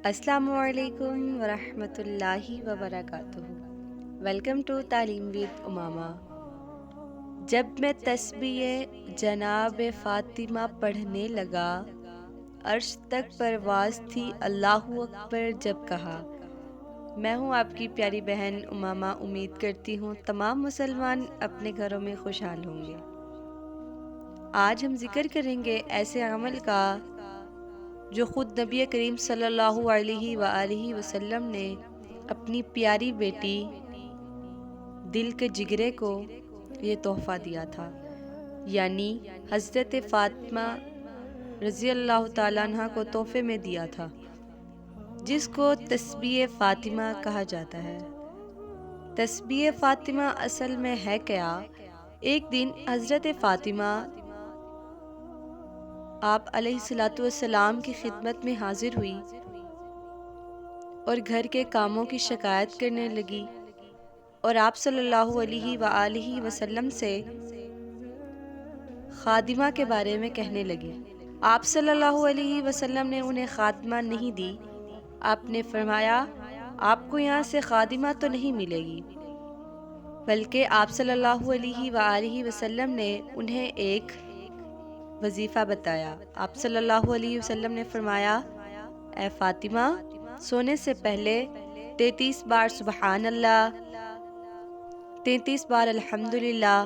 السلام علیکم ورحمۃ اللہ وبرکاتہ۔ ویلکم ٹو تعلیم ود امامہ۔ جب میں تسبیح جناب فاطمہ پڑھنے لگا، عرش تک پرواز تھی اللہ اکبر جب کہا۔ میں ہوں آپ کی پیاری بہن امامہ، امید کرتی ہوں تمام مسلمان اپنے گھروں میں خوشحال ہوں گے۔ آج ہم ذکر کریں گے ایسے عمل کا جو خود نبی کریم صلی اللہ علیہ وآلہ وسلم نے اپنی پیاری بیٹی دل کے جگرے کو یہ تحفہ دیا تھا، یعنی حضرت فاطمہ رضی اللہ تعالیٰ عنہ کو تحفے میں دیا تھا، جس کو تسبیح فاطمہ کہا جاتا ہے۔ تسبیح فاطمہ اصل میں ہے کیا؟ ایک دن حضرت فاطمہ آپ علیہ الصلوۃ والسلام کی خدمت میں حاضر ہوئی اور گھر کے کاموں کی شکایت کرنے لگی، اور آپ صلی اللہ علیہ وآلہ وسلم سے خادمہ کے بارے میں کہنے لگی۔ آپ صلی اللہ علیہ وسلم نے انہیں خادمہ نہیں دی۔ آپ نے فرمایا، آپ کو یہاں سے خادمہ تو نہیں ملے گی، بلکہ آپ صلی اللہ علیہ وآلہ وسلم نے انہیں ایک وظیفہ بتایا۔ آپ صلی اللہ علیہ وسلم نے فرمایا، اے فاطمہ، سونے سے پہلے 33 بار سبحان اللہ، 33 بار الحمدللہ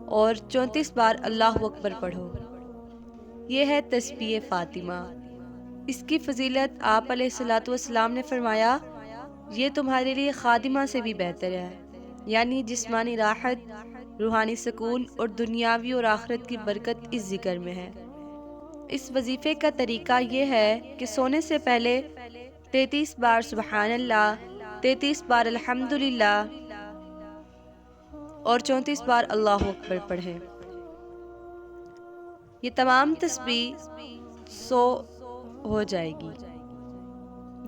اور 34 بار اللہ اکبر پڑھو۔ یہ ہے تسبیح فاطمہ۔ اس کی فضیلت آپ علیہ الصلوۃ والسلام نے فرمایا، یہ تمہارے لیے خادمہ سے بھی بہتر ہے، یعنی جسمانی راحت، روحانی سکون اور دنیاوی اور آخرت کی برکت اس ذکر میں ہے۔ اس وظیفے کا طریقہ یہ ہے کہ سونے سے پہلے 33 بار سبحان اللہ، 33 بار الحمدللہ اور 34 بار اللہ اکبر پڑھیں۔ یہ تمام تسبیح 100 ہو جائے گی۔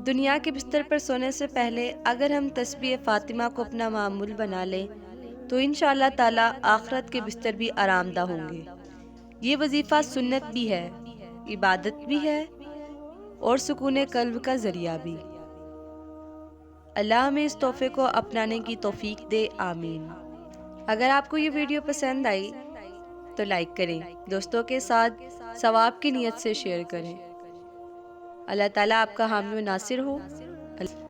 دنیا کے بستر پر سونے سے پہلے اگر ہم تسبیح فاطمہ کو اپنا معمول بنا لیں تو انشاءاللہ تعالی آخرت کے بستر بھی آرام دہ ہوں گے۔ یہ وظیفہ سنت بھی ہے، عبادت بھی ہے اور سکون قلب کا ذریعہ بھی۔ اللہ ہمیں اس تحفے کو اپنانے کی توفیق دے، آمین۔ اگر آپ کو یہ ویڈیو پسند آئی تو لائک کریں، دوستوں کے ساتھ ثواب کی نیت سے شیئر کریں۔ اللہ تعالیٰ آپ کا حامی و ناصر ہو۔